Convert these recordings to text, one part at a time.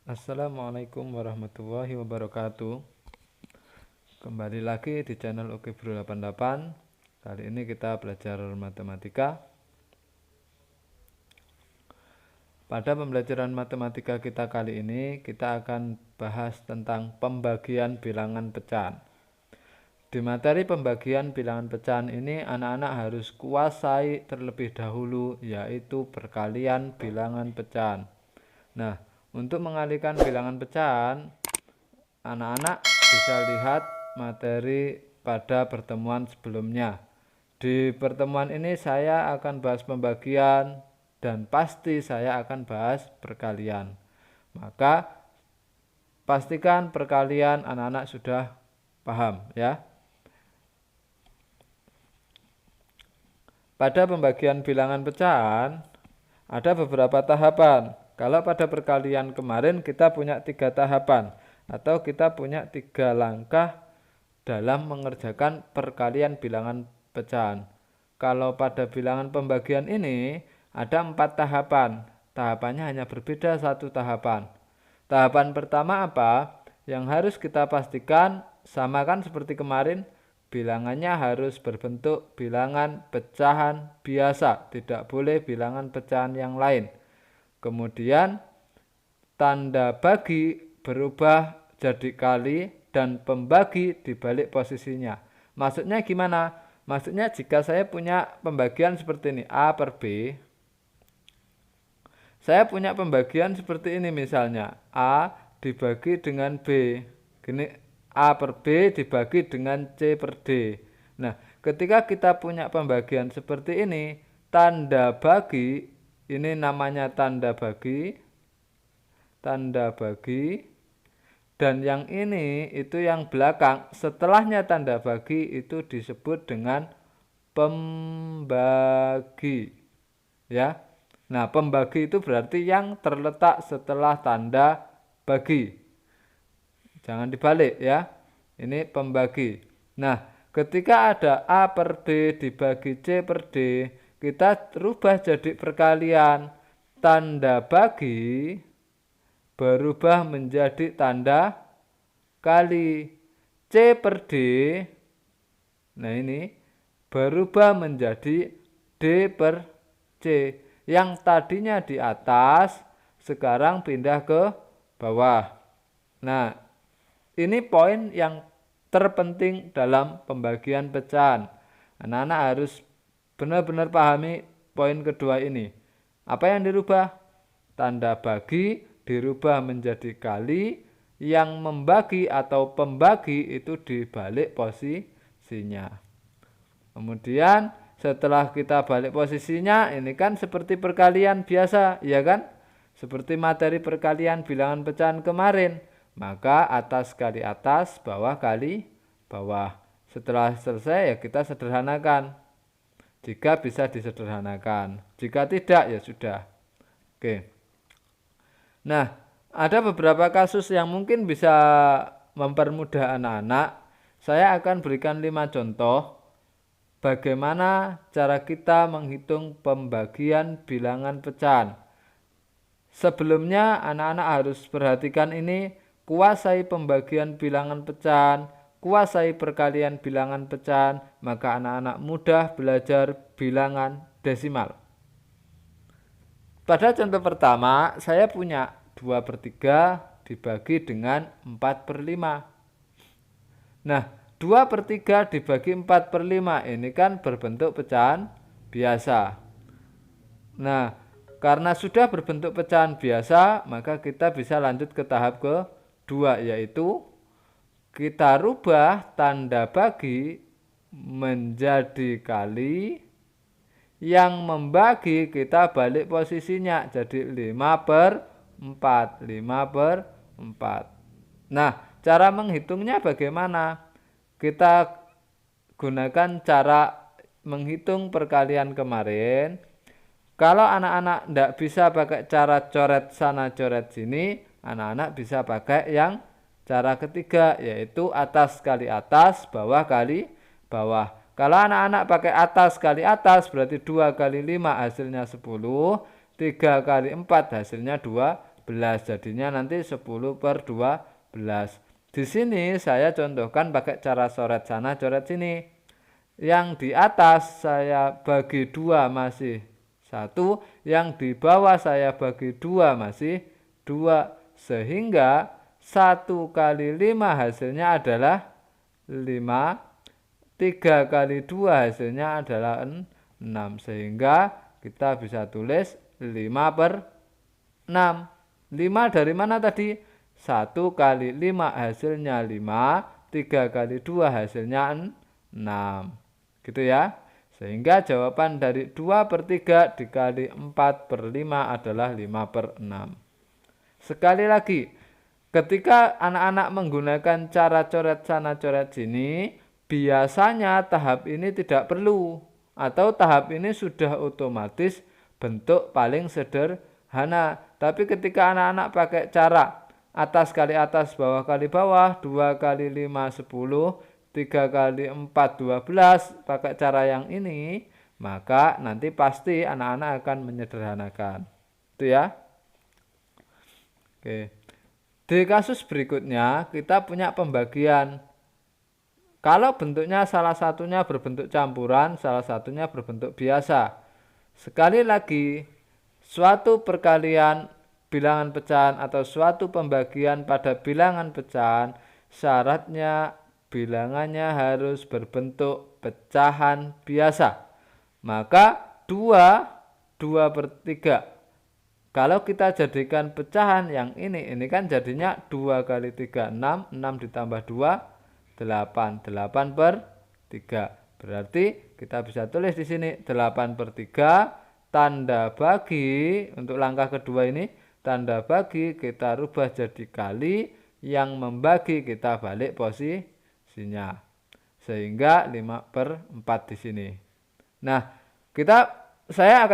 Assalamualaikum warahmatullahi wabarakatuh. Kembali lagi di channel Oke Bro 88. Kali ini kita belajar matematika. Pada pembelajaran matematika kita kali ini, kita akan bahas tentang pembagian bilangan pecahan. Di materi pembagian bilangan pecahan ini, anak-anak harus kuasai terlebih dahulu, yaitu perkalian bilangan pecahan. Nah, untuk mengalihkan bilangan pecahan, anak-anak bisa lihat materi pada pertemuan sebelumnya. Di pertemuan ini saya akan bahas pembagian dan pasti saya akan bahas perkalian. Maka pastikan perkalian anak-anak sudah paham ya. Pada pembagian bilangan pecahan ada beberapa tahapan. Kalau pada perkalian kemarin kita punya 3 tahapan atau kita punya 3 langkah dalam mengerjakan perkalian bilangan pecahan. Kalau pada bilangan pembagian ini ada 4 tahapan. Tahapannya hanya berbeda 1 tahapan. Tahapan pertama apa? Yang harus kita pastikan samakan seperti kemarin, bilangannya harus berbentuk bilangan pecahan biasa, tidak boleh bilangan pecahan yang lain. Kemudian tanda bagi berubah jadi kali dan pembagi dibalik posisinya. Maksudnya gimana? Maksudnya jika saya punya pembagian seperti ini, A per B. Saya punya pembagian seperti ini misalnya, A dibagi dengan B. Gini, A per B dibagi dengan C per D. Nah, ketika kita punya pembagian seperti ini, tanda bagi, ini namanya tanda bagi, dan yang ini itu yang belakang, setelahnya tanda bagi itu disebut dengan pembagi. Ya. Nah, pembagi itu berarti yang terletak setelah tanda bagi. Jangan dibalik ya. Ini pembagi. Nah, ketika ada A per B dibagi C per D, kita rubah jadi perkalian. Tanda bagi berubah menjadi tanda kali. C per D, nah ini, berubah menjadi D per C. Yang tadinya di atas, sekarang pindah ke bawah. Nah, ini poin yang terpenting dalam pembagian pecahan. Anak-anak harus benar-benar pahami poin kedua ini. Apa yang dirubah? Tanda bagi dirubah menjadi kali, yang membagi atau pembagi itu dibalik posisinya. Kemudian setelah kita balik posisinya, ini kan seperti perkalian biasa, ya kan? Seperti materi perkalian bilangan pecahan kemarin. Maka atas kali atas, bawah kali bawah. Setelah selesai ya kita sederhanakan. Jika bisa disederhanakan. Jika tidak ya sudah. Oke. Nah, ada beberapa kasus yang mungkin bisa mempermudah anak-anak. Saya akan berikan 5 contoh bagaimana cara kita menghitung pembagian bilangan pecahan. Sebelumnya anak-anak harus perhatikan ini, kuasai pembagian bilangan pecahan, kuasai perkalian bilangan pecahan, maka anak-anak mudah belajar bilangan desimal. Pada contoh pertama, saya punya 2 per 3 dibagi dengan 4 per 5. Nah, 2 per 3 dibagi 4 per 5 ini kan berbentuk pecahan biasa. Nah, karena sudah berbentuk pecahan biasa, maka kita bisa lanjut ke tahap kedua, yaitu kita rubah tanda bagi menjadi kali, yang membagi kita balik posisinya jadi 5 per 4. Nah, cara menghitungnya bagaimana? Kita gunakan cara menghitung perkalian kemarin. Kalau anak-anak tidak bisa pakai cara coret sana coret sini, anak-anak bisa pakai yang cara ketiga, yaitu atas kali atas, bawah kali bawah. Kalau anak-anak pakai atas kali atas, berarti 2 kali 5 hasilnya 10, 3 kali 4 hasilnya 20. Jadinya nanti 10/12. Di sini saya contohkan pakai cara coret sana coret sini. Yang di atas saya bagi 2 masih 1, yang di bawah saya bagi 2 masih 2. Sehingga 1 kali 5 hasilnya adalah 5. 3 kali 2 hasilnya adalah 6. Sehingga kita bisa tulis 5/6. 5 dari mana tadi? 1 kali 5 hasilnya 5. 3 kali 2 hasilnya 6. Gitu ya. Sehingga jawaban dari 2/3 dikali 4/5 adalah 5/6. Sekali lagi, ketika anak-anak menggunakan cara coret sana coret sini, biasanya tahap ini tidak perlu, atau tahap ini sudah otomatis bentuk paling sederhana. Tapi ketika anak-anak pakai cara atas kali atas, bawah kali bawah, 2 kali 5 10, 3 kali 4 12, pakai cara yang ini, maka nanti pasti anak-anak akan menyederhanakan. Itu ya. Oke. Di kasus berikutnya kita punya pembagian. Kalau bentuknya salah satunya berbentuk campuran, salah satunya berbentuk biasa. Sekali lagi, suatu perkalian bilangan pecahan atau suatu pembagian pada bilangan pecahan, syaratnya bilangannya harus berbentuk pecahan biasa. Maka 2/3. Kalau kita jadikan pecahan yang ini kan jadinya 2 kali 3, 6, 6 ditambah 2, 8, 8/3. Berarti kita bisa tulis di sini 8/3, tanda bagi, untuk langkah kedua ini, tanda bagi kita rubah jadi kali, yang membagi kita balik posisinya. Sehingga 5/4 di sini. Nah, saya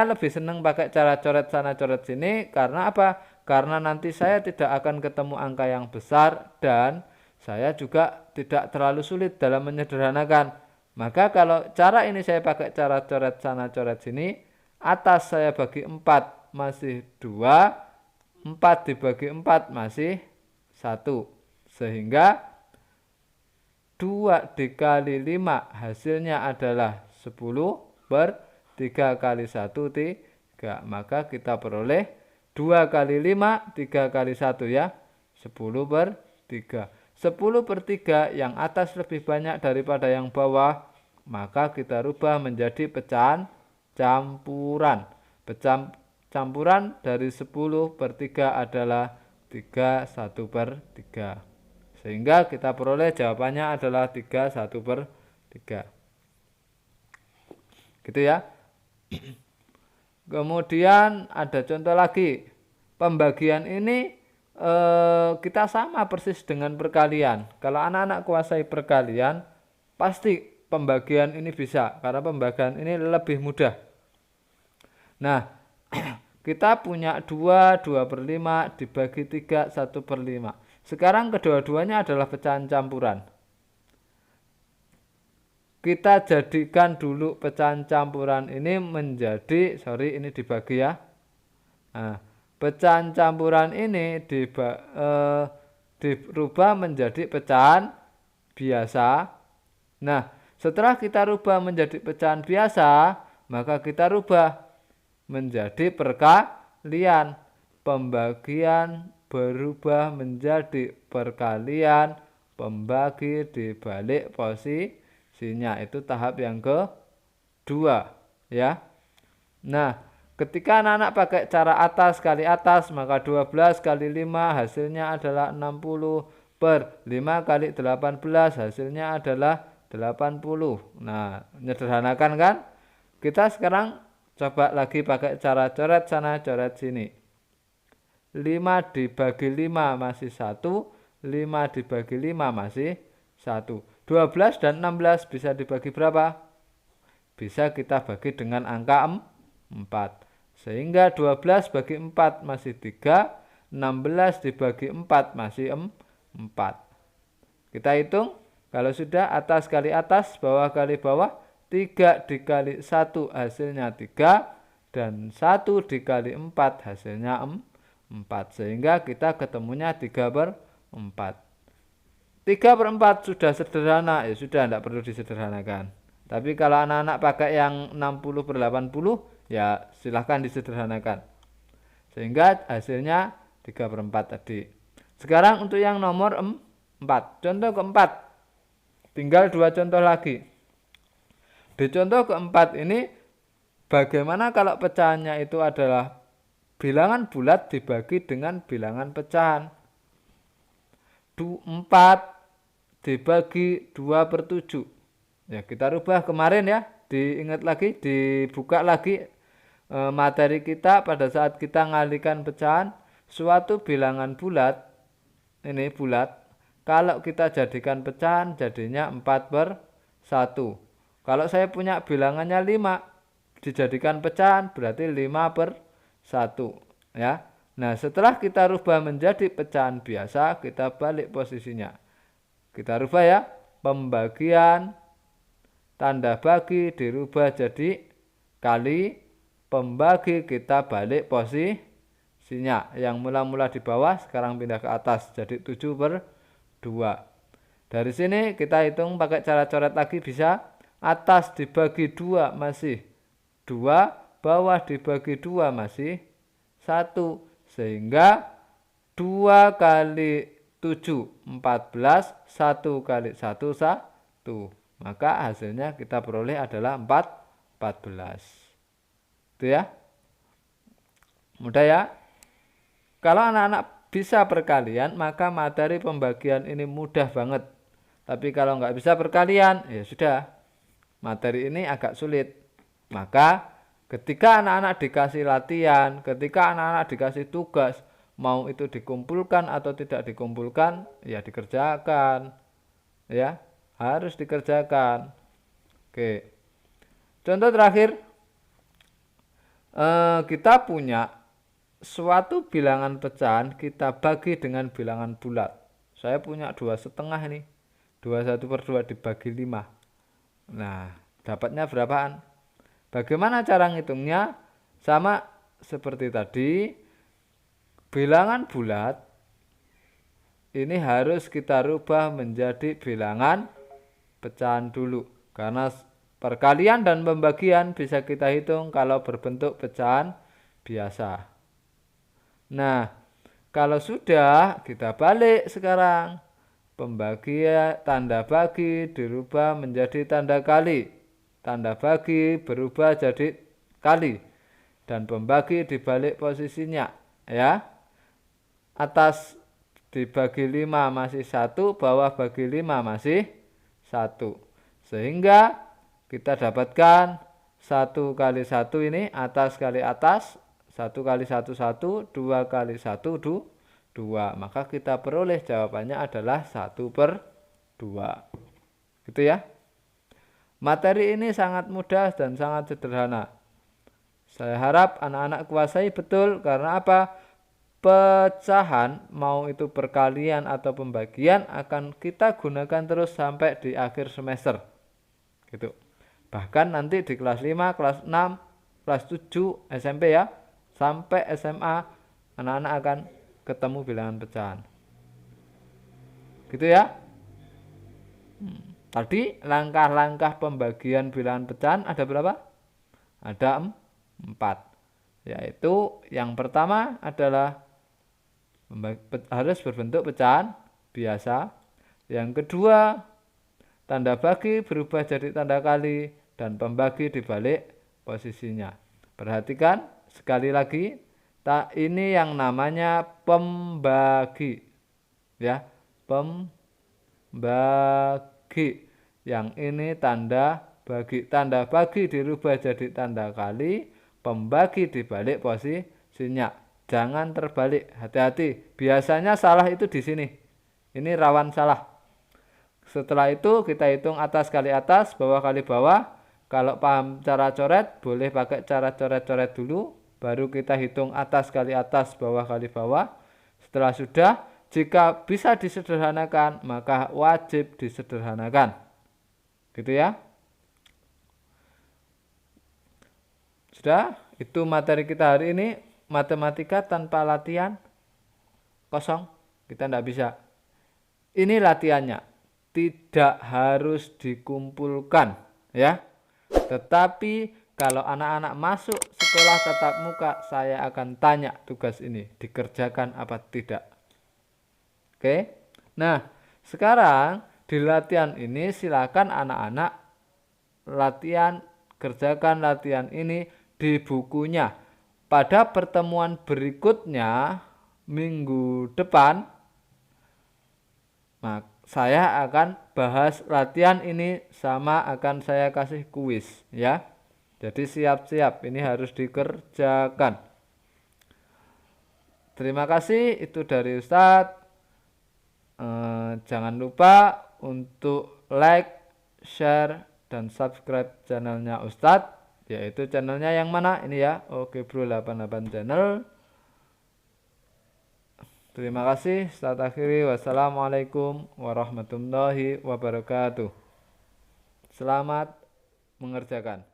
lebih senang pakai cara coret sana coret sini karena apa? Karena nanti saya tidak akan ketemu angka yang besar dan saya juga tidak terlalu sulit dalam menyederhanakan. Maka kalau cara ini saya pakai cara coret sana coret sini, atas saya bagi 4 masih 2, 4 dibagi 4 masih 1. Sehingga 2 dikali 5 hasilnya adalah 10/3 kali 1, 3. Maka kita peroleh 2 kali 5, 3 kali 1 ya, 10/3. 10/3 yang atas lebih banyak daripada yang bawah, maka kita rubah menjadi pecahan campuran. Pecahan campuran dari 10/3 adalah 3/1/3. Sehingga kita peroleh jawabannya adalah 3/1/3. Gitu ya. Kemudian ada contoh lagi. Pembagian ini kita sama persis dengan perkalian. Kalau anak-anak kuasai perkalian, pasti pembagian ini bisa, karena pembagian ini lebih mudah. Nah, kita punya 2/5 dibagi 3, 1/5. Sekarang kedua-duanya adalah pecahan campuran. Kita jadikan dulu pecahan campuran ini menjadi, ini dibagi ya. Nah, pecahan campuran ini dirubah menjadi pecahan biasa. Nah, setelah kita rubah menjadi pecahan biasa, maka kita rubah menjadi perkalian. Pembagian berubah menjadi perkalian, pembagi dibalik posisinya. Itu tahap yang kedua ya. Nah, ketika anak-anak pakai cara atas kali atas, maka 12 kali 5 hasilnya adalah 60, per 5 kali 18 hasilnya adalah 80. Nah, menyederhanakan kan? Kita sekarang coba lagi pakai cara coret sana coret sini. 5 dibagi 5 masih 1, 5 dibagi 5 masih 1. 12 dan 16 bisa dibagi berapa? Bisa kita bagi dengan angka 4. Sehingga 12 bagi 4 masih 3, 16 dibagi 4 masih 4. Kita hitung, kalau sudah atas kali atas, bawah kali bawah, 3 dikali 1 hasilnya 3, dan 1 dikali 4 hasilnya 4. 4. Sehingga kita ketemunya 3/4. 3/4 sudah sederhana, ya sudah tidak perlu disederhanakan. Tapi kalau anak-anak pakai yang 60/80, ya silahkan disederhanakan. Sehingga hasilnya 3/4 tadi. Sekarang untuk yang nomor 4. Contoh keempat. Tinggal 2 contoh lagi. Di contoh keempat ini, bagaimana kalau pecahannya itu adalah bilangan bulat dibagi dengan bilangan pecahan. 4 dibagi 2/7. Ya, kita rubah kemarin ya. Diingat lagi, dibuka lagi materi kita pada saat kita ngalihkan pecahan. Suatu bilangan bulat, ini bulat, kalau kita jadikan pecahan jadinya 4/1. Kalau saya punya bilangannya 5, dijadikan pecahan berarti 5/1 ya. Nah, setelah kita rubah menjadi pecahan biasa, kita balik posisinya. Kita rubah ya, pembagian tanda bagi dirubah jadi kali, pembagi kita balik posisinya. Yang mula-mula di bawah sekarang pindah ke atas jadi 7/2. Dari sini kita hitung pakai cara coret lagi bisa. Atas dibagi 2 masih 2, bawah dibagi 2 masih 1. Sehingga 2 kali 7, 14, 1 kali 1, 1. Maka hasilnya kita peroleh adalah 14. Itu ya. Mudah ya. Kalau anak-anak bisa perkalian, maka materi pembagian ini mudah banget. Tapi kalau nggak bisa perkalian, ya sudah. Materi ini agak sulit. Maka ketika anak-anak dikasih latihan, ketika anak-anak dikasih tugas, mau itu dikumpulkan atau tidak dikumpulkan, ya dikerjakan. Ya, harus dikerjakan. Oke. Contoh terakhir, kita punya suatu bilangan pecahan kita bagi dengan bilangan bulat. Saya punya 2,5 ini. 21/2 dibagi 5. Nah, dapatnya berapaan? Bagaimana cara ngitungnya? Sama seperti tadi, bilangan bulat ini harus kita rubah menjadi bilangan pecahan dulu. Karena perkalian dan pembagian bisa kita hitung kalau berbentuk pecahan biasa. Nah, kalau sudah, kita balik sekarang. Pembagian tanda bagi dirubah menjadi tanda kali. Tanda bagi berubah jadi kali. Dan pembagi dibalik posisinya. Ya. Atas dibagi 5 masih 1, bawah bagi 5 masih 1. Sehingga kita dapatkan 1 kali 1 ini atas kali atas. 1 kali 1, 1. 2 kali 1, 2. Maka kita peroleh jawabannya adalah 1/2. Gitu ya. Materi ini sangat mudah dan sangat sederhana. Saya harap anak-anak kuasai betul. Karena apa? Pecahan, mau itu perkalian atau pembagian, akan kita gunakan terus sampai di akhir semester. Gitu. Bahkan nanti di kelas 5, kelas 6, kelas 7, SMP ya, sampai SMA, anak-anak akan ketemu bilangan pecahan. Gitu ya. Tadi langkah-langkah pembagian bilangan pecahan ada berapa? Ada 4. Yaitu yang pertama adalah harus berbentuk pecahan biasa. Yang kedua, tanda bagi berubah jadi tanda kali dan pembagi dibalik posisinya. Perhatikan sekali lagi, ini yang namanya pembagi. Ya, pembagi. Yang ini tanda bagi. Tanda bagi dirubah jadi tanda kali, pembagi dibalik posisinya. Jangan terbalik, hati-hati. Biasanya salah itu di sini. Ini rawan salah. Setelah itu kita hitung atas kali atas, bawah kali bawah. Kalau paham cara coret, boleh pakai cara coret-coret dulu. Baru kita hitung atas kali atas, bawah kali bawah. Setelah sudah, jika bisa disederhanakan, maka wajib disederhanakan. Gitu ya. Sudah, itu materi kita hari ini. matematika tanpa latihan kosong, kita tidak bisa. Ini latihannya, tidak harus dikumpulkan ya. Tetapi kalau anak-anak masuk sekolah tatap muka, saya akan tanya tugas ini dikerjakan apa tidak. Oke. Nah, sekarang di latihan ini silakan anak-anak kerjakan latihan ini di bukunya. Pada pertemuan berikutnya minggu depan, saya akan bahas latihan ini sama akan saya kasih kuis ya. Jadi siap-siap, ini harus dikerjakan. Terima kasih, itu dari Ustadz. Jangan lupa untuk like, share, dan subscribe channelnya Ustadz, yaitu channelnya yang mana ini ya, Oke Bro 88 channel. Terima kasih. Ustadz akhiri, wassalamualaikum warahmatullahi wabarakatuh. Selamat mengerjakan.